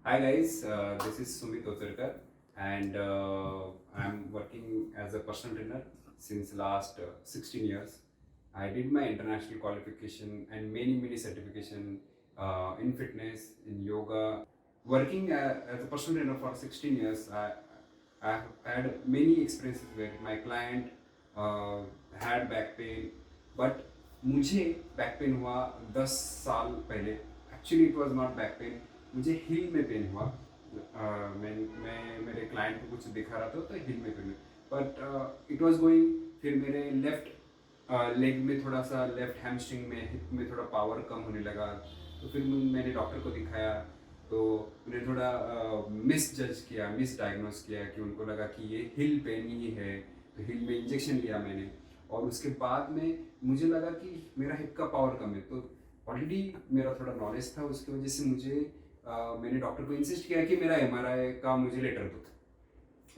Hi guys, this is Sumit Otirkar and I'm working as a personal trainer since last 16 years. I did my international qualification and many certification in fitness, in yoga. Working as a personal trainer for 16 years, I have had many experiences where my client uh, had back pain, but मुझे back pain हुआ 10 साल पहले. Actually it was not back pain, मुझे हिल में pen हुआ. मैं मेरे client को कुछ दिखा रहा था तो हिल में pain, but it was going. फिर मेरे लेफ्ट लेग में थोड़ा सा, लेफ्ट हैमस्ट्रिंग में, हिप में थोड़ा पावर कम होने लगा. तो फिर मैंने डॉक्टर को दिखाया. तो उन्हें थोड़ा मिस जज किया, मिस डायग्नोस किया कि उनको लगा कि ये हिल पेन ही है. तो हिल में इंजेक्शन लिया मैंने. और उसके बाद में मुझे लगा कि मेरा हिप का पावर कम है. तो ऑलरेडी मेरा थोड़ा नॉलेज था, उसकी वजह से मैंने डॉक्टर को इंसिस्ट किया कि मेरा एमआरआई का मुझे लेटर दो.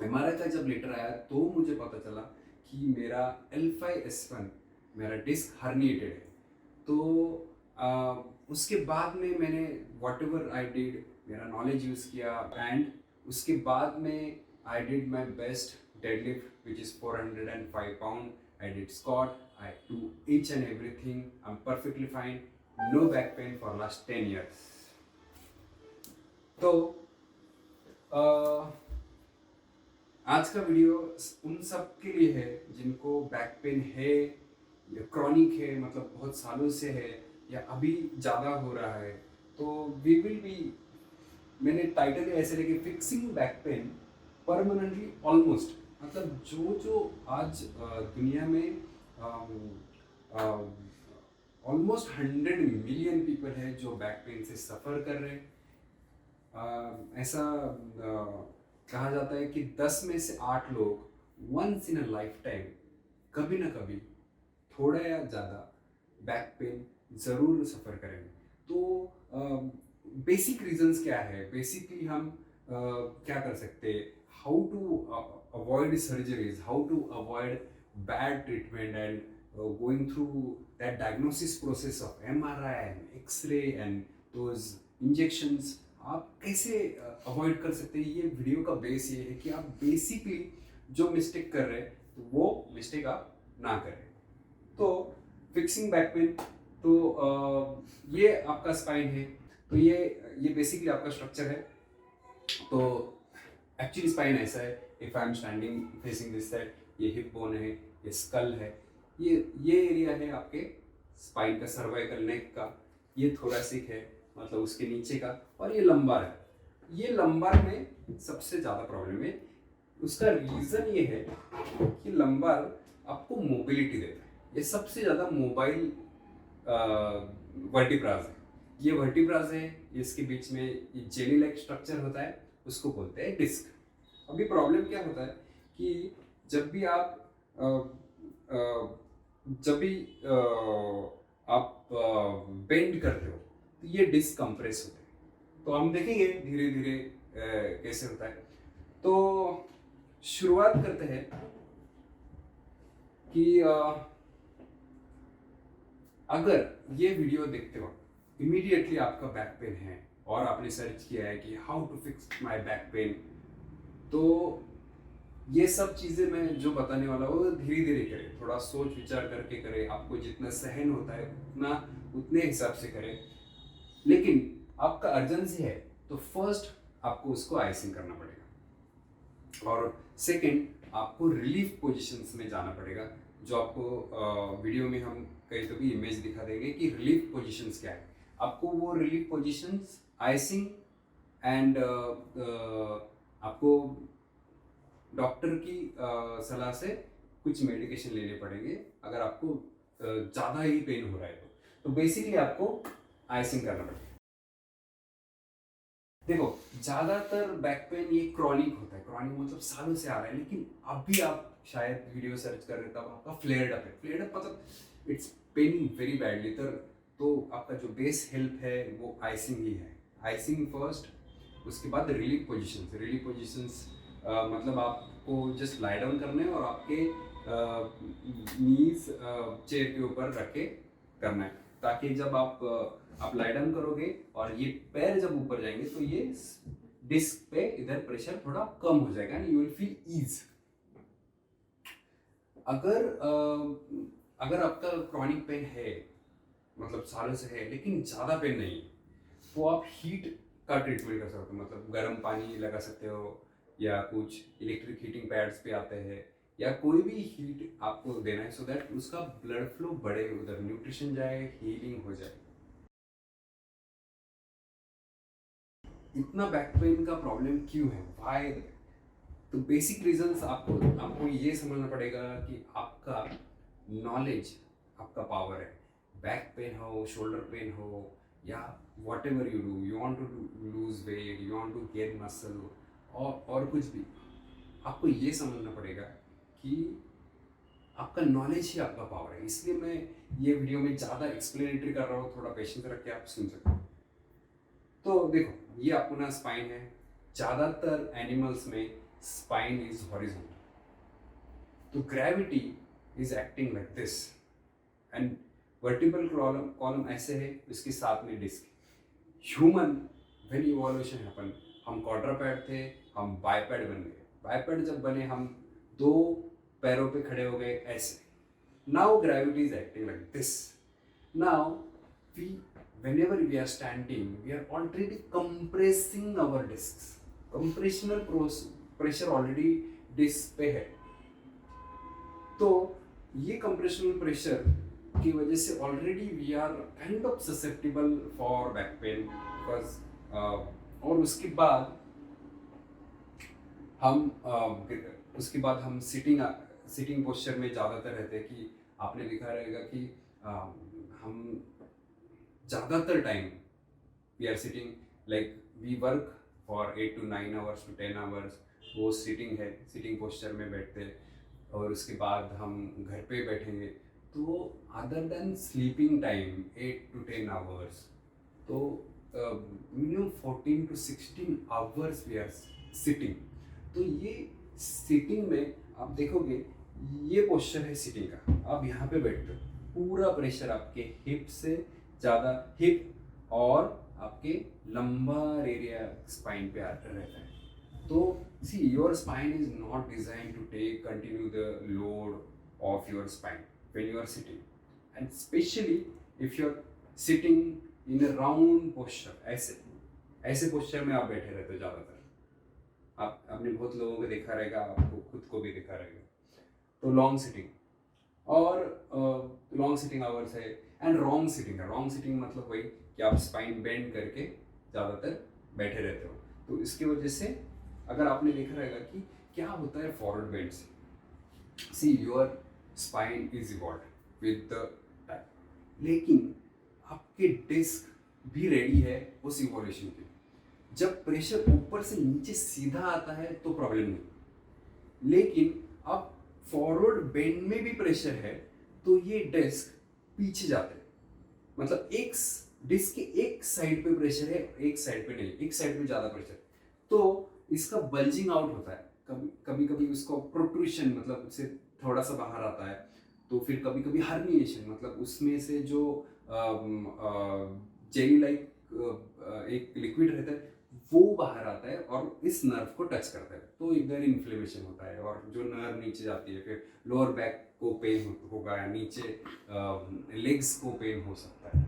एमआरआई का जब लेटर आया तो मुझे पता चला कि मेरा L5S1, मेरा डिस्क हर्निएटेड है. तो उसके बाद में मैंने वॉट एवर आई डिड, मेरा नॉलेज यूज़ किया. एंड उसके बाद में I did my best deadlift which is 405 pound. I did squat, I do each and everything. I'm perfectly fine. No back pain for last 10 years. तो आज का video उन सब के लिए है जिनको बैक पेन है या क्रॉनिक है, मतलब बहुत सालों से है या अभी ज़्यादा हो रहा है. तो वी विल बी, मैंने टाइटल ऐसे लेके fixing back pain permanently almost. मतलब जो आज दुनिया में ऑलमोस्ट 100 मिलियन पीपल है जो बैक पेन से सफ़र कर रहे हैं. ऐसा कहा जाता है कि 10 में से 8 लोग once in a lifetime कभी ना कभी थोड़ा या ज़्यादा बैक पेन ज़रूर सफ़र करेंगे. तो बेसिक रीजंस क्या है, बेसिकली हम क्या कर सकते हैं, how to avoid surgeries, how to avoid bad treatment and going through that diagnosis process of MRI and xray and those injections. आप कैसे अवॉइड कर सकते हैं. ये वीडियो का बेस ये है कि आप बेसिकली जो मिस्टेक कर रहे हैं तो वो मिस्टेक आप ना करें. तो फिक्सिंग बैक पेन, तो ये आपका स्पाइन है. तो ये बेसिकली आपका स्ट्रक्चर है. तो एक्चुअली स्पाइन ऐसा है. If I am standing facing this side, ये हिप बोन है, ये स्कल है, ये एरिया है आपके स्पाइन का, सर्वाइकल नेक का. ये थोरैसिक है, मतलब उसके नीचे का. और ये लंबार है. ये लंबार में सबसे ज़्यादा प्रॉब्लम है. उसका रीज़न ये है कि लंबार आपको मोबिलिटी देता है. ये सबसे ज़्यादा मोबाइल वर्टिब्रास है. ये वर्टिब्रास है, इसके बीच में ये जेली लाइक स्ट्रक्चर होता है, उसको बोलते हैं डिस्क. अभी प्रॉब्लम क्या होता है कि जब भी आप बेंड करते हो तो ये डिस्क कंप्रेस होते हैं. तो हम देखेंगे धीरे धीरे कैसे होता है. तो शुरुआत करते हैं कि अगर ये वीडियो देखते वक्त इमीडिएटली आपका बैक पेन है और आपने सर्च किया है कि how to fix my back pain, तो ये सब चीज़ें मैं जो बताने वाला हूँ धीरे धीरे करें, थोड़ा सोच विचार करके करें. आपको जितना सहन होता है उतने हिसाब से करें. लेकिन आपका अर्जेंसी है तो फर्स्ट आपको उसको आइसिंग करना पड़ेगा. और सेकंड, आपको रिलीफ पोजीशंस में जाना पड़ेगा. जो आपको वीडियो में हम कहीं तो भी इमेज दिखा देंगे कि रिलीफ पोजीशंस क्या है. आपको वो रिलीफ पोजीशंस, आइसिंग एंड आपको डॉक्टर की सलाह से कुछ मेडिकेशन लेने पड़ेंगे अगर आपको ज़्यादा ही पेन हो रहा है. तो बेसिकली आपको आइसिंग करना पड़ेगा. देखो, ज़्यादातर बैक पेन ये क्रॉनिक होता है. क्रॉनिक मतलब सालों से आ रहा है, लेकिन अभी आप शायद वीडियो सर्च कर रहे तब आपका फ्लेयर्ड अप है. फ्लेयर्ड अप मतलब इट्स पेनिंग वेरी बैडली. तो आपका जो बेस हेल्प है वो आइसिंग ही है. आइसिंग फर्स्ट, उसके बाद रिलीफ पोजिशंस. मतलब आपको जस्ट लाई डाउन करना है और आपके नीज चेयर के ऊपर रख के करना है. ताकि जब आप लाई डाउन करोगे और ये पैर जब ऊपर जाएंगे तो ये डिस्क पे इधर प्रेशर थोड़ा कम हो जाएगा and you will feel ease. अगर आपका क्रॉनिक पेन है, मतलब सालों से है लेकिन ज़्यादा पेन नहीं है, तो आप हीट का ट्रीटमेंट कर सकते हो। मतलब गर्म पानी लगा सकते हो या कुछ इलेक्ट्रिक हीटिंग पैड्स पे आते हैं, या कोई भी हीट आपको देना है सो दैट उसका ब्लड फ्लो बढ़े, उधर न्यूट्रिशन जाए, हीलिंग हो जाए। इतना बैक पेन का प्रॉब्लम क्यों है, व्हाई? तो बेसिक रीजंस आपको ये समझना पड़ेगा कि आपका नॉलेज आपका पावर है। बैक पेन हो, शोल्डर पेन हो, या whatever you want to lose weight, you want to gain muscle, और कुछ भी, आपको ये समझना पड़ेगा कि आपका नॉलेज ही आपका पावर है। इसलिए मैं ये वीडियो में ज़्यादा एक्सप्लेनेटरी कर रहा हूँ, थोड़ा पेशेंस रख के आप सुन सकते हो। तो देखो, ये अपना स्पाइन है। ज़्यादातर एनिमल्स में स्पाइन इज हॉरिजॉन्टल, तो gravity is acting like this and vertebral column ऐसे है, इसके साथ में disc. Human when evolution happen, हम क्वाड्रपेड थे, हम बाइपेड बन गए। बाइपेड जब बने, हम दो पैरों पे खड़े हो गए ऐसे। Now gravity is acting like this. Now whenever we are standing, we are already compressing our discs. Compressional pressure already disc पे है, तो ये compressional pressure की वजह से already we are kind of susceptible for back pain because और उसके बाद हम सिटिंग पोस्चर में ज़्यादातर रहते हैं। कि आपने देखा रहेगा कि हम ज़्यादातर time we are sitting, like we work for 8 to 9 hours to 10 hours, वो सिटिंग है, सिटिंग पोस्चर में बैठते हैं। और उसके बाद हम घर पे बैठेंगे, तो other than sleeping time 8 to 10 hours, तो minimum 14 to 16 hours we are sitting. तो ये सिटिंग में आप देखोगे, ये पोस्चर है सिटिंग का। आप यहाँ पे बैठते हो, पूरा प्रेशर आपके हिप से ज़्यादा, हिप और आपके लंबर एरिया स्पाइन पे रहता है। तो see, your spine is not design to take continue the load of your spine when you are sitting, and specially if you are sitting in a round posture. ऐसे posture में आप बैठे रहते हो ज़्यादातर। आपने बहुत लोगों को देखा रहेगा, आपको खुद को भी देखा रहेगा। तो लॉन्ग सिटिंग और लॉन्ग सिटिंग आवर्स है, एंड रॉन्ग सिटिंग है। रॉन्ग सिटिंग मतलब वही कि आप स्पाइन बेंड करके ज़्यादातर बैठे रहते हो। तो इसकी वजह से अगर आपने देखा रहेगा कि क्या होता है फॉरवर्ड बेंड से, सी your spine is evolved with the time, लेकिन आपके डिस्क भी रेडी है उस इवोल्यूशन के। जब प्रेशर ऊपर से नीचे सीधा आता है तो प्रॉब्लम नहीं, लेकिन अब फॉरवर्ड बेंड में भी प्रेशर है तो ये डिस्क पीछे जाते हैं। मतलब एक डिस्क के एक साइड पे प्रेशर है, एक साइड पे नहीं, एक साइड पे ज़्यादा प्रेशर, तो इसका बल्जिंग आउट होता है। कभी कभी उसको प्रोट्रूशन, मतलब उससे थोड़ा सा बाहर आता है। तो फिर कभी कभी हर्निएशन, मतलब उसमें से जो जेली लाइक एक लिक्विड रहता है वो बाहर आता है और इस नर्व को टच करता है, तो इधर इन्फ्लेमेशन होता है। और जो नर्व नीचे जाती है, फिर लोअर बैक को पेन होगा, या नीचे लेग्स को पेन हो सकता है।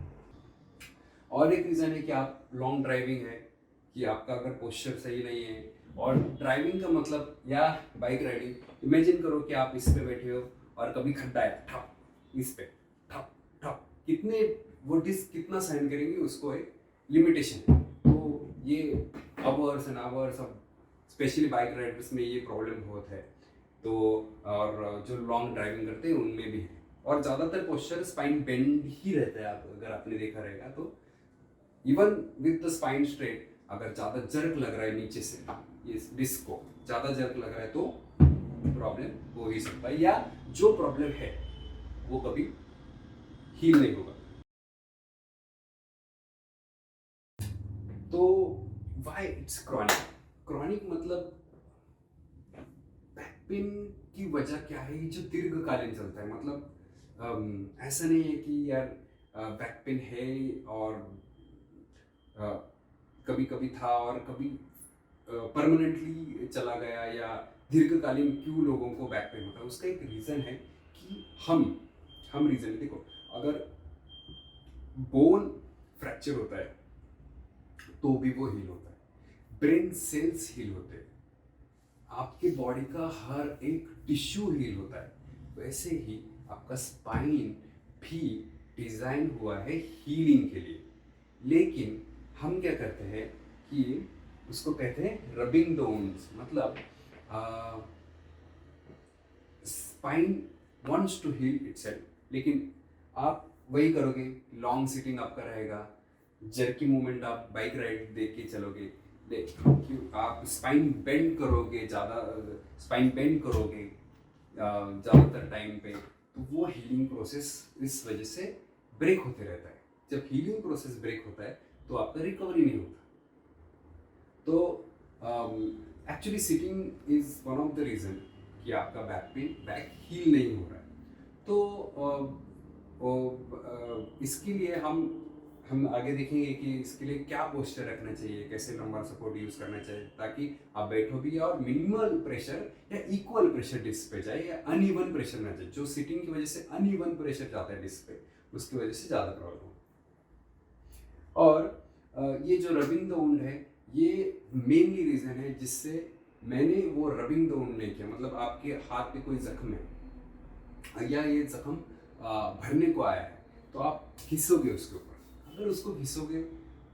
और एक रीज़न है कि आप लॉन्ग ड्राइविंग है, कि आपका अगर पोस्चर सही नहीं है। और ड्राइविंग का मतलब, या बाइक राइडिंग, इमेजिन करो कि आप इस पे बैठे हो और कभी खड्डा है, ठप, इस पे ठप ठप, कितने वो डिस्क कितना सहन करेंगे, उसको एक लिमिटेशन है। तो ये hours and hours of, specially bike Riders में ये प्रॉब्लम बहुत है। तो और जो लॉन्ग ड्राइविंग करते हैं उनमें भी है। और ज़्यादातर पोस्चर स्पाइन बेंड ही रहता है। आप अगर आपने देखा रहेगा तो even with the spine straight, अगर ज़्यादा जर्क लग रहा है नीचे से, ये डिस्क को ज़्यादा जर्क लग रहा है तो प्रॉब्लम हो ही सकता है, या जो प्रॉब्लम है वो कभी हील नहीं होगा। तो व्हाई इट्स क्रॉनिक? क्रॉनिक मतलब बैक पेन की वजह क्या है जो दीर्घकालीन चलता है। मतलब ऐसा नहीं है कि यार बैक पेन है और कभी कभी था और कभी परमानेंटली चला गया, या दीर्घकालीन क्यों लोगों को बैक पेन होता है, उसका एक रीज़न है कि हम रीज़न देखो, अगर बोन फ्रैक्चर होता है तो भी वो हील होता है, ब्रेन सेल्स हील होते हैं, आपके बॉडी का हर एक टिश्यू हील होता है, वैसे ही आपका स्पाइन भी डिज़ाइन हुआ है हीलिंग के लिए। लेकिन हम क्या करते हैं कि उसको कहते हैं रबिंग द वुंड्स, मतलब spine wants to heal itself, लेकिन आप वही करोगे, लॉन्ग सिटिंग आपका रहेगा, जर्की मूवमेंट, आप बाइक राइड देख के चलोगे, क्यों आप स्पाइन बेंड करोगे, ज़्यादा स्पाइन बेंड करोगे ज़्यादातर टाइम पे, तो वो हीलिंग प्रोसेस इस वजह से ब्रेक होते रहता है। जब हीलिंग प्रोसेस ब्रेक होता है तो आपका रिकवरी नहीं होता। तो actually sitting is one of the reason कि आपका बैक हील नहीं हो रहा है। तो इसके लिए हम आगे देखेंगे कि इसके लिए क्या पोस्चर रखना चाहिए, कैसे लंबार सपोर्ट यूज़ करना चाहिए ताकि आप बैठो भी और मिनिमल प्रेशर या इक्वल प्रेशर डिस्क पे जाए, या अनइवन प्रेशर ना जाए। जो सिटिंग की वजह से अनइवन प्रेशर जाता है डिस्क पे, उसकी वजह से ज़्यादा प्रॉब्लम हो। और ये जो रबिंग द वुंड है, ये मेनली रीज़न है जिससे मैंने वो रबिंग द वुंड नहीं किया। मतलब आपके हाथ पे कोई जख्म है या ये जख्म भरने को आया है, तो आप घिसोगे उसके ऊपर, अगर उसको घिसोगे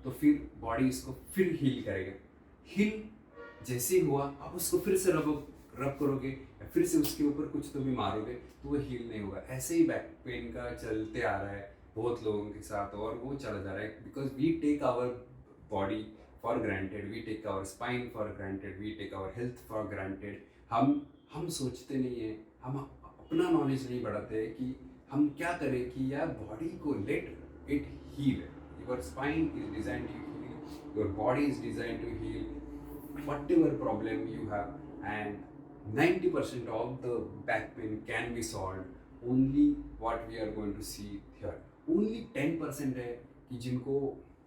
तो फिर बॉडी इसको फिर हील करेगा। हील जैसे ही हुआ आप उसको फिर से रब करोगे या फिर से उसके ऊपर कुछ तो भी मारोगे तो वो हील नहीं होगा। ऐसे ही बैक पेन का चलते आ रहा है बहुत लोगों के साथ, और वो चला जा रहा है because we take our body for granted, we take our spine for granted, we take our health for granted. हम सोचते नहीं हैं, हम अपना नॉलेज नहीं बढ़ाते कि हम क्या करें कि यार बॉडी को let it heal. Your spine is design to heal, your body is design to heal whatever problem you have, and 90% of the back pain can be solved। only what we are going to see here, only 10% है कि जिनको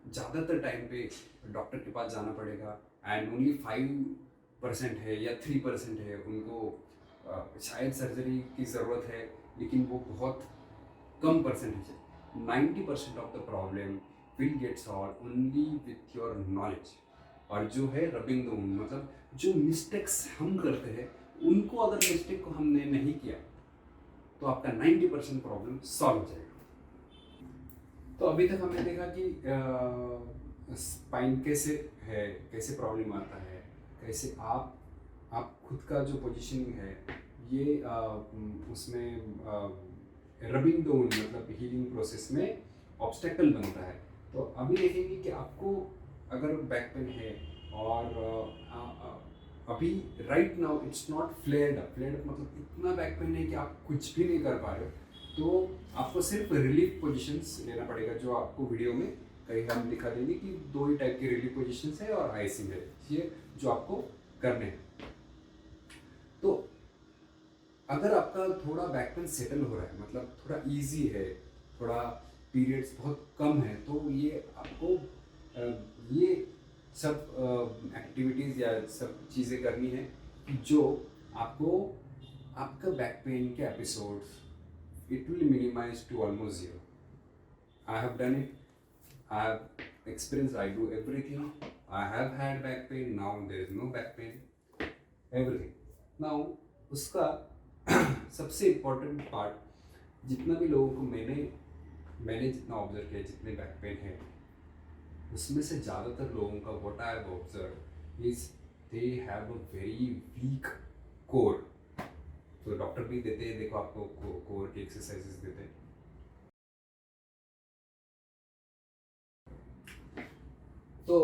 ज़्यादातर time पे doctor के पास जाना पड़ेगा, and only 5% है या 3% है उनको शायद सर्जरी की ज़रूरत है, लेकिन वो बहुत कम परसेंटेज है। 90% of the problem will get solve only with your knowledge. और जो है रबिंग द वुंड, मतलब जो मिस्टेक्स हम करते हैं उनको अगर मिस्टेक को हमने नहीं किया तो आपका 90% प्रॉब्लम सॉल्व हो जाएगा। तो अभी तक हमने देखा कि स्पाइन कैसे है, कैसे प्रॉब्लम आता है, कैसे आप खुद का जो पोजीशनिंग है ये उसमें रबिंग द वुंड मतलब हीलिंग प्रोसेस में ऑब्स्टेकल बनता है। तो अभी देखेंगे कि आपको अगर बैक पेन है और अभी right now it's not flared up मतलब इतना बैक पेन है कि आप कुछ भी नहीं कर पा रहे हो, तो आपको सिर्फ रिलीफ पोजीशंस लेना पड़ेगा, जो आपको वीडियो में कहीं हम दिखा देंगे कि 2 ही टाइप की रिलीफ पोजीशंस है और आइसिंग है, ये जो आपको करने हैं। तो अगर आपका थोड़ा बैक पेन सेटल हो रहा है, मतलब थोड़ा इजी है, थोड़ा पीरियड्स बहुत कम है, तो ये आपको ये सब एक्टिविटीज़ या सब चीज़ें करनी है जो आपको आपका बैक पेन के episodes it will minimise to almost 0। I have done it, I have experience, I do everything, I have had back pain, now there is no back pain, everything. Now उसका सबसे important part, जितना भी लोगों को मैंने जितना observe किया, जितने बैक पेन है उसमें से ज़्यादातर लोगों का what I have observe is they have a very weak core. तो डॉक्टर भी देते हैं, देखो आपको कोर की एक्सरसाइजेस देते हैं। तो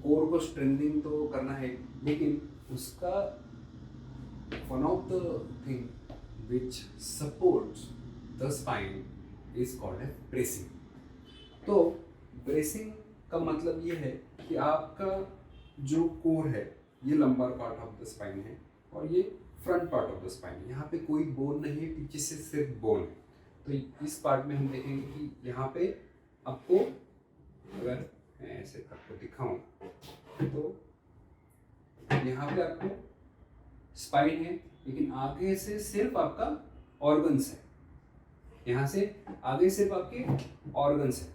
कोर को स्ट्रेंथनिंग तो करना है, लेकिन उसका one of the thing which supports the spine is called as bracing. तो ब्रेसिंग का मतलब ये है कि आपका जो कोर है ये lumbar part of the spine है और ये front part of the spine है। यहाँ पे कोई बोन नहीं है, पीछे से सिर्फ बोन है। तो इस पार्ट में हम देखेंगे कि यहाँ पे आपको, अगर मैं ऐसे आपको दिखाऊं तो यहाँ पे आपको स्पाइन है, लेकिन आगे से सिर्फ आपका ऑर्गन्स है, यहाँ से आगे सिर्फ आपके ऑर्गन्स है।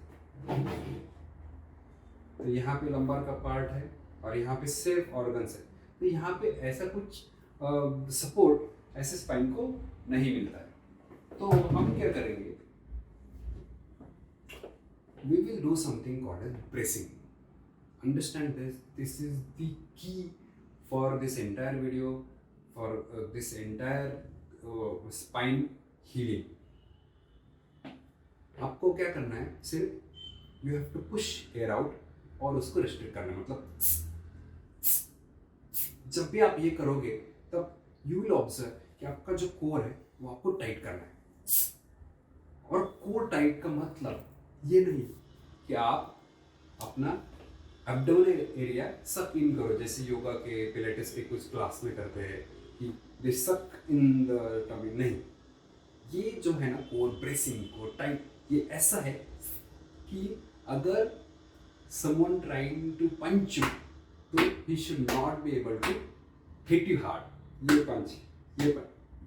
तो यहाँ पे लंबर का पार्ट है और यहाँ पे सिर्फ ऑर्गन्स है। तो यहाँ पे ऐसा कुछ सपोर्ट ऐसे स्पाइन को नहीं मिलता है। तो हम क्या करेंगे, we will do something called as bracing. Understand this. This is the key for this entire video, for this entire spine healing. आपको क्या करना है, सिर्फ you have to push air out और उसको restrict करना है। मतलब जब भी आप ये करोगे तब you will observe कि आपका जो कोर है वो आपको टाइट करना है। और कोर टाइट का मतलब ये नहीं कि आप अपना एब्डोमिनल एरिया सक इन करो, जैसे योगा के पिलेटिस के कुछ क्लास में करते हैं कि दे सक इन द टमी। नहीं, ये जो है ना कोर ब्रेसिंग, कोर टाइट, ये ऐसा है कि अगर someone trying to punch you तो he should not be able to hit you hard. ये पंच,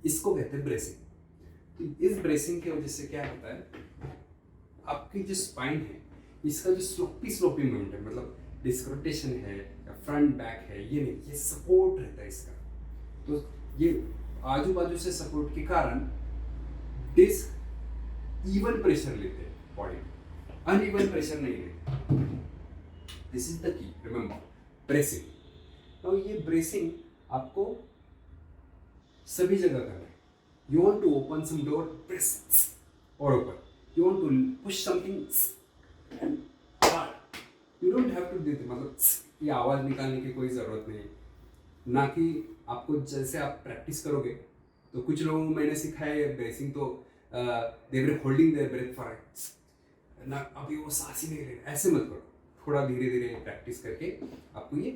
इसको कहते हैं ब्रेसिंग। तो इस ब्रेसिंग की वजह से क्या होता है, आपकी जो स्पाइन है इसका जो स्लोपी मूवमेंट है, मतलब डिस्क रोटेशन है या फ्रंट बैक है, ये नहीं, ये सपोर्ट रहता है इसका। तो ये आजू बाजू से सपोर्ट के कारण डिस्क इवन प्रेशर लेते हैं बॉडी, अनइवन प्रेशर नहीं लेते। This is the key, remember, bracing. तो ये ब्रेसिंग आपको सभी जगह करना है। You want to open some door, press or open. You want to push something and hard. You don't have to do it. मतलब ये आवाज़ निकालने की कोई ज़रूरत नहीं, ना कि आपको जैसे आप प्रैक्टिस करोगे तो कुछ लोगों को मैंने सिखाया है ब्रेसिंग, तो they were holding their breath for ना, अभी वो सांस ही नहीं ले रहे, ऐसे मत करो। थोड़ा धीरे धीरे प्रैक्टिस करके आपको ये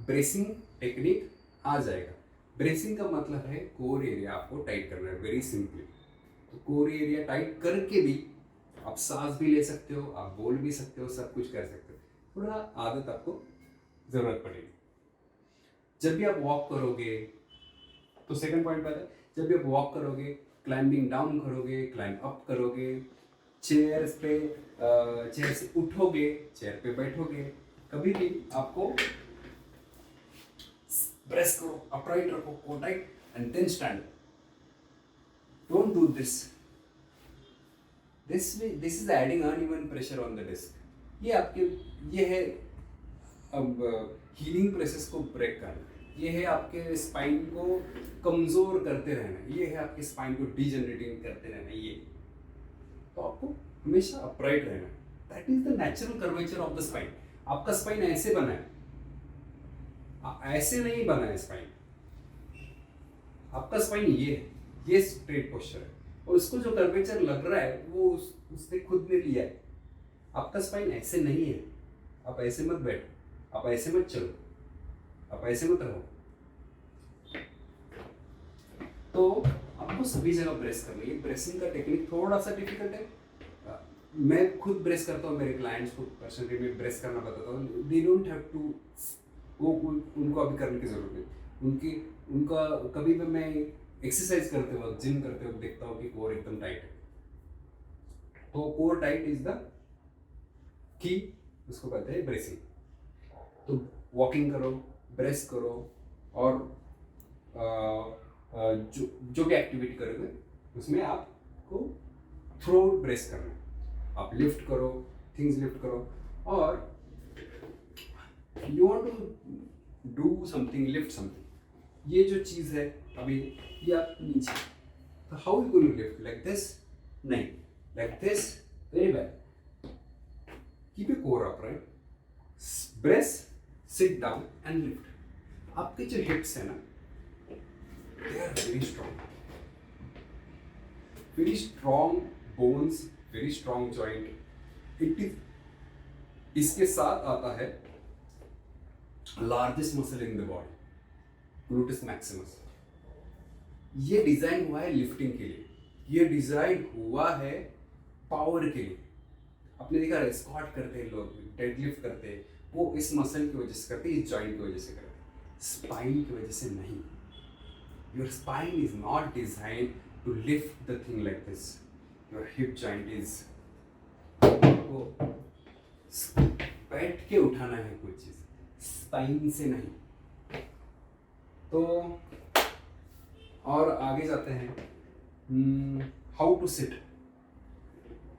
ब्रेसिंग टेक्निक आ जाएगा। ब्रेसिंग का मतलब है कोर एरिया आपको टाइट करना है, वेरी सिंपली। तो कोर एरिया टाइट करके भी आप सांस भी ले सकते हो, आप बोल भी सकते हो, सब कुछ कर सकते हो। थोड़ा आदत आपको ज़रूरत पड़ेगी। जब भी आप वॉक करोगे, तो सेकंड पॉइंट पर है, जब भी आप वॉक करोगे, क्लाइंबिंग डाउन करोगे, क्लाइंब अप करोगे, चेयर से उठोगे, चेयर पे बैठोगे, कभी भी आपको प्रेस करो, अपराइट रखो, core tight, and then stand. Don't do this. This is adding uneven pressure on the disc. ये है अब हीलिंग प्रोसेस को ब्रेक करना, ये है आपके स्पाइन को कमजोर करते रहना, ये है आपके स्पाइन को डिजेनरेटिंग करते रहना। ये तो आपको हमेशा अपराइट रहना, that is the natural curvature of the spine. आपका स्पाइन ऐसे बना है, ऐसे नहीं बना है स्पाइन। आपका स्पाइन ये स्ट्रेट पोस्चर है, और उसको जो कर्वेचर लग रहा है वो उसने खुद ने लिया है। आपका स्पाइन ऐसे नहीं है। आप ऐसे मत बैठो, आप ऐसे मत चलो, आप ऐसे मत रहो। तो आपको सभी जगह ब्रेस करना है। ये ब्रेसिंग का टेक्निक थोड़ा सा डिफिकल्ट है। मैं खुद ब्रेस करता हूँ, मेरे क्लाइंट्स को पर्सनली मैं ब्रेस करना बताता हूँ। दे डोंट हैव टू, वो उनको अभी करने की जरूरत नहीं। उनका कभी भी मैं एक्सरसाइज करते वक्त, जिम करते वक्त देखता हूँ कि कोर एकदम टाइट है। तो core tight is the key, उसको कहते हैं ब्रेसिंग। तो वॉकिंग करो, ब्रेस करो, और जो भी एक्टिविटी करोगे उसमें आपको थ्रो ब्रेस करना है। आप लिफ्ट करो, थिंग्स लिफ्ट करो, और you want to do something, lift something. ये जो चीज़ है अभी, ये आप नीचे, तो how you going to lift? Like this? नहीं, like this, very bad. Keep your core upright, brace, sit down and lift. आपके जो हिप्स है ना, they are very strong bones, very strong joint. It is, इसके साथ आता है largest muscle in the body, gluteus maximus. ये design हुआ है लिफ्टिंग के लिए। ये डिजाइन हुआ है पावर के लिए। आपने देखा है स्क्वाट करते हैं लोग, डेडलिफ्ट करते हैं, वो इस मसल की वजह से करते हैं, इस जॉइंट की वजह से करते हैं, स्पाइन की वजह से नहीं। Your spine is not design to lift the thing like this. Your hip joint is, आपको बैठ के उठाना है कोई चीज, स्पाइन से नहीं। तो और आगे जाते हैं, हाउ टू सिट।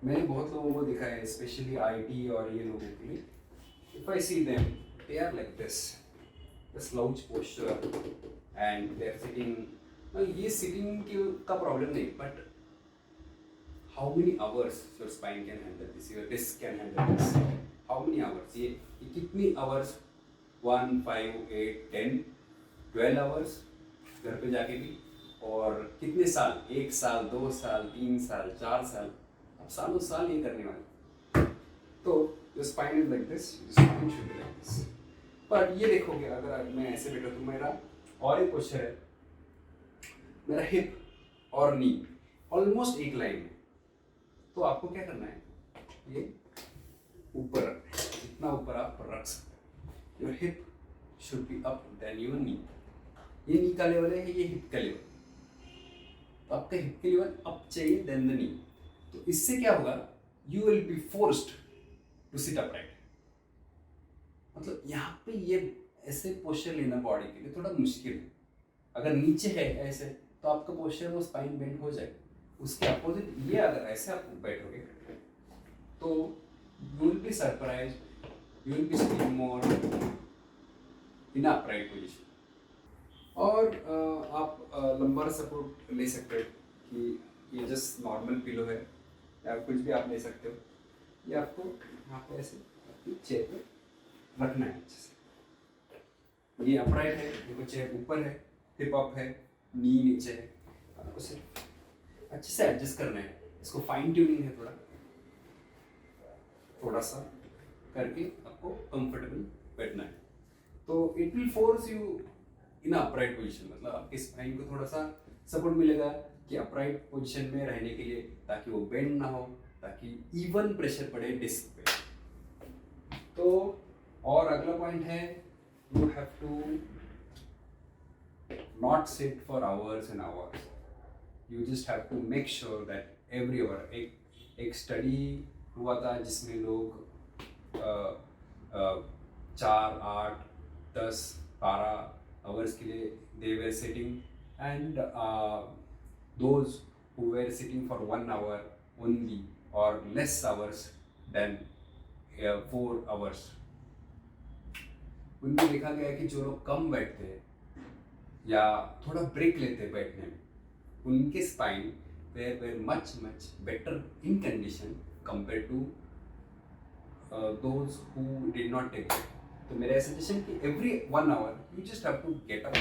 मैंने बहुत लोगों को देखा है, स्पेशली आईटी और ये लोगों के लिए, if I see them they are like this, the slouch posture and they are sitting. ये सिटिंग का प्रॉब्लम नहीं, but how many hours your spine can handle this, your disc can handle this, how many hours, ये कितनी hours, 1, 5, 8, 10, 12 hours घर पे जाके भी, और कितने साल, 1 साल, 2 साल, 3 साल, 4 साल, अब सालों साल ये करने वाले। तो जो spine is like this, spine should be like this. But ये देखोगे, अगर मैं ऐसे बैठा तो मेरा और एक पोस्चर है, मेरा हिप और नी ऑलमोस्ट एक लाइन में। तो आपको क्या करना है, ये ऊपर रखना है, जितना ऊपर आप रख सकते। Your hip should be up then your knee. ये नी का लेवल है, ये हिप का लेवल। तो आपका हिप का लेवल अप चाहिए देन द नी। तो इससे क्या होगा, you will be forced to sit upright. मतलब यहाँ पे ये ऐसे पोस्चर लेना बॉडी के लिए थोड़ा मुश्किल है। अगर नीचे है ऐसे, तो आपका पोस्चर वो स्पाइन बेंड हो जाएगा। उसके अपोजिट ये अगर ऐसे आप बैठोगे तो you will be surprise, you will be sitting more in upright position. और आप लंबर सपोर्ट ले सकते हो, कि ये जस्ट नॉर्मल पिलो है, या कुछ भी आप ले सकते हो। ये आपको यहाँ पे ऐसे चेयर पे रखना है अच्छे से। ये अपराइट है, देखो चेयर ऊपर है, हिप अप है, नी नीचे है, आपको सिर्फ अच्छे से एडजस्ट करना है। इसको फाइन ट्यूनिंग है, थोड़ा सा करके आपको कंफर्टेबल बैठना है। तो it will force you in upright position, मतलब आपके स्पाइन को थोड़ा सा सपोर्ट मिलेगा कि अपराइट पोजीशन में रहने के लिए, ताकि वो बेंड ना हो, ताकि इवन प्रेशर पड़े डिस्क पे। तो और अगला पॉइंट है, you have to not sit for hours and hours. You just have to make sure that every hour, एक स्टडी हुआ था जिसमें लोग 4, 8, 10, 12 आवर्स के लिए they were sitting, and those who were sitting for 1 hour only or less hours than 4 hours, उनमें देखा गया कि जो लोग कम बैठते हैं या थोड़ा ब्रेक लेते हैं बैठने में, उनके spine were much better in condition compared to those who did not take break. तो मेरा सजेशन कि every 1 hour you just have to get up,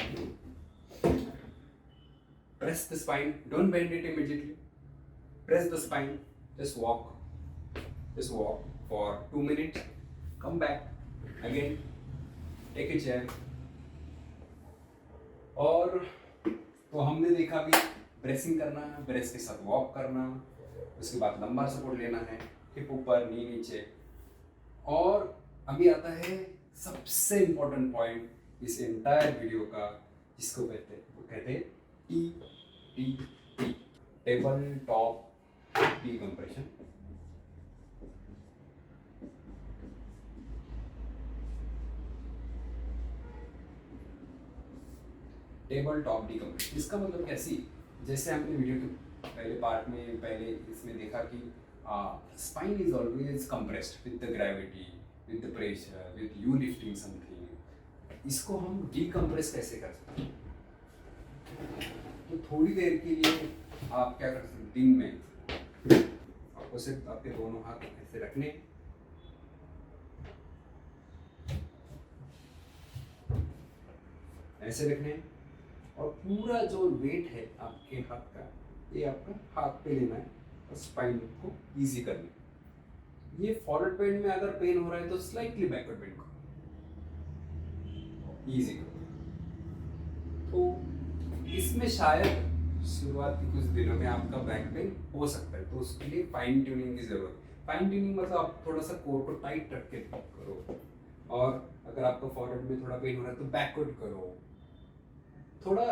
press the spine, don't bend it immediately, press the spine, just walk for 2 minutes, come back again, take a chair। और तो हमने देखा भी bracing करना, brace के साथ walk करना, उसके बाद लंबा सपोर्ट लेना है, हिप ऊपर नी नीचे। और अभी आता है सबसे इम्पोर्टेंट पॉइंट इस एंटायर वीडियो का, जिसको कहते हैं T, table top decompression. Table top decompression, इसका मतलब कैसी, जैसे हमने वीडियो के पहले पार्ट में पहले इसमें देखा कि spine is always compressed with the gravity, with the pressure, with you lifting something. इसको हम डिकम्प्रेस कैसे कर सकते हैं? तो थोड़ी देर के लिए आप क्या कर सकते हैं, दिन में आपको सिर्फ आपके दोनों हाथ ऐसे रखने, ऐसे रखने, और पूरा जो वेट है आपके हाथ का, ये आपका हाथ पे लेना है और स्पाइन को इजी करना है। ये फॉरवर्ड बेंड में अगर पेन हो रहा है तो स्लाइटली बैकवर्ड बेंड को इजी करो। तो इसमें शायद शुरुआत के कुछ दिनों में आपका बैक पेन हो सकता है, तो उसके लिए फाइन ट्यूनिंग की जरूरत है। फाइन ट्यूनिंग मतलब आप थोड़ा सा कोर को टाइट रख के करो, और अगर आपको फॉरवर्ड में थोड़ा पेन हो रहा है तो बैकवर्ड करो थोड़ा।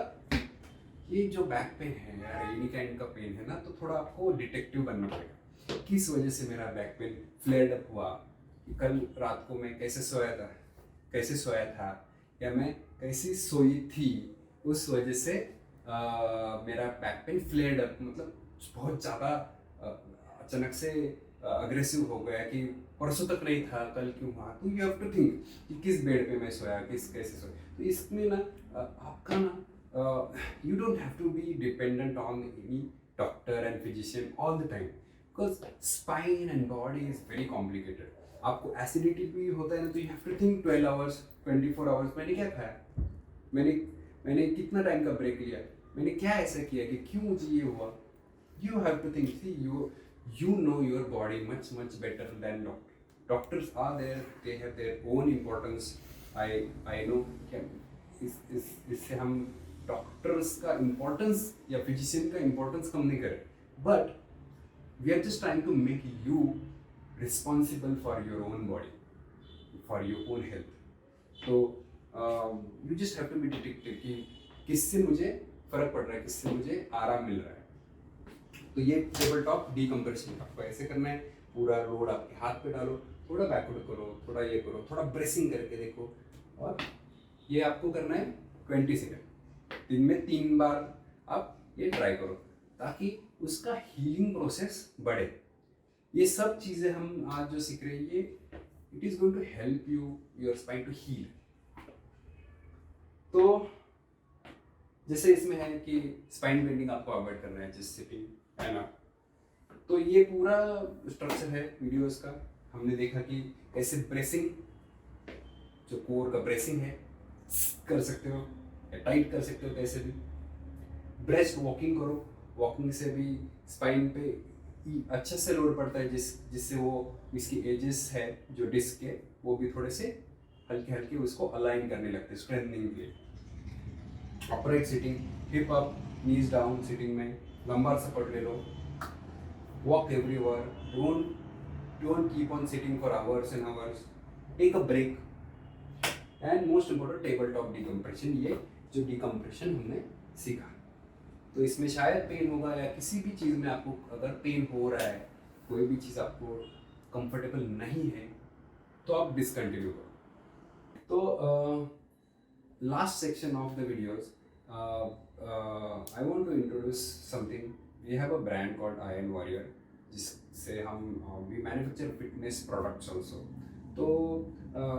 ये जो बैक पेन है यार, एनी काइंड का पेन है ना, तो थोड़ा आपको डिटेक्टिव बनना पड़ेगा। किस वजह से मेरा बैक पेन फ्लेयर्ड अप हुआ, कल रात को मैं कैसे सोया था, या मैं कैसी सोई थी, उस वजह से मेरा बैक पेन फ्लेयर्ड अप, मतलब बहुत ज़्यादा अचानक से अग्रेसिव हो गया कि परसों तक नहीं था, कल क्यों हुआ। तो यू हैव टू थिंक कि किस बेड पे मैं सोया, कैसे सोया। तो इसमें ना आपका ना you don't have to be dependent on any doctor and physician all the time, because spine and body is very complicated. आपको एसिडिटी भी होता है ना, तो you have to think 12 hours 24 hours मैंने क्या खाया, मैंने कितना टाइम का ब्रेक लिया, मैंने क्या ऐसा किया कि क्यों मुझे ये हुआ। You have to think, see you know your body much better than doctors are there, they have their own importance. I know क्या इससे हम डॉक्टर्स का इम्पोर्टेंस या फिजिशियन का इम्पोर्टेंस कम नहीं करें, but we are just trying to make you responsible for your own body, for your own health. तो you just have to be detective कि किससे मुझे फर्क पड़ रहा है, किससे मुझे आराम मिल रहा है। तो ये टेबल टॉप डीकम्प्रेशन आपको ऐसे करना है, पूरा लोड आपके हाथ पे डालो, थोड़ा बैकवर्ड करो, थोड़ा ये करो, थोड़ा ब्रेसिंग करके देखो, और ये आपको करना है 20 सेकेंड। दिन में 3 बार आप ये ट्राई करो, ताकि उसका हीलिंग प्रोसेस बढ़े। ये सब चीज़ें हम आज जो सीख रहे हैं, ये it is going to help you your spine to heal. तो जैसे इसमें है कि स्पाइन बेंडिंग आपको अवॉइड करना है, जिस सिटिंग है ना, तो ये पूरा स्ट्रक्चर है वीडियोस का। हमने देखा कि कैसे ब्रेसिंग, जो कोर का ब्रेसिंग है, कर सकते हो या टाइट कर सकते हो, कैसे भी। ब्रेस्ट वॉकिंग करो, वॉकिंग से भी स्पाइन पे अच्छे से लोड पड़ता है, जिससे वो इसकी एजेस है जो डिस्क के, वो भी थोड़े से हल्के हल्के उसको अलाइन करने लगते हैं स्ट्रेंथनिंग के लिए। Upright sitting, hip up knees down sitting में, लंबार सपोर्ट ले लो, walk everywhere, don't keep on sitting for hours and hours, take a break, and most important table top decompression. ये जो डिकम्प्रेशन हमने सीखा, तो इसमें शायद पेन होगा या किसी भी चीज़ में आपको अगर पेन हो रहा है, कोई भी चीज़ आपको कंफर्टेबल नहीं है, तो आप डिसकंटिन्यू करो। तो last section of the videos, I want to introduce something. We have a brand called Iron Warrior, जिससे हम we manufacture fitness products also. तो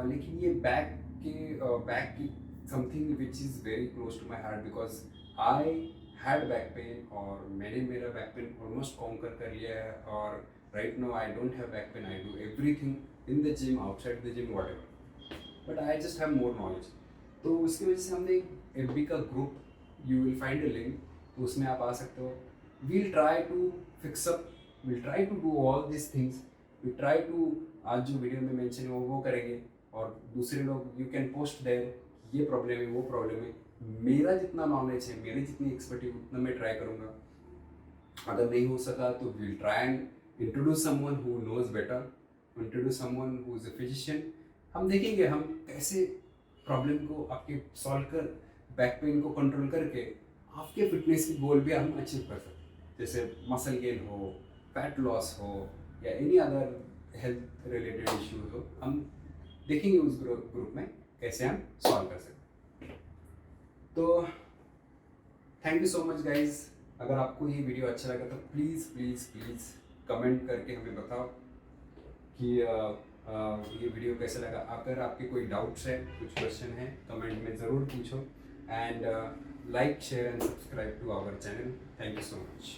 लेकिन ये बैक की something which is very close to my heart, because I had back pain, और मैंने मेरा back pain almost conquer कर लिया है, और right now I don't have back pain. I do everything in the gym, outside the gym, whatever, but I just have more knowledge. तो उसकी वजह से हमने एक FB का ग्रुप, you will find a link, तो उसमें आप आ सकते हो। We'll try to fix up, we'll try to do all this things, we try to, आज जो वीडियो में मेंशन है वो करेंगे, और दूसरे लोग यू कैन पोस्ट देयर, ये प्रॉब्लम है, वो प्रॉब्लम है। मेरा जितना नॉलेज है, मेरी जितनी एक्सपर्टीज, उतना मैं ट्राई करूँगा। अगर नहीं हो सका तो we'll try and introduce someone who knows better, introduce someone who is a physician. हम देखेंगे हम कैसे प्रॉब्लम को आपके सॉल्व कर, बैक पेन को कंट्रोल करके आपके फिटनेस की गोल भी हम अचीव कर सकते हैं, जैसे मसल गेन हो, फैट लॉस हो, या any other health related issues हो। हम देखेंगे उस ग्रुप में कैसे हम सॉल्व कर सकते हैं। तो thank you so much guys. अगर आपको ये वीडियो अच्छा लगा तो प्लीज़ प्लीज़ प्लीज़ कमेंट करके हमें बताओ कि ये वीडियो कैसा लगा। अगर आपके कोई डाउट्स है, कुछ क्वेश्चन है, कमेंट में ज़रूर पूछो, and like share and subscribe to our channel. Thank you so much.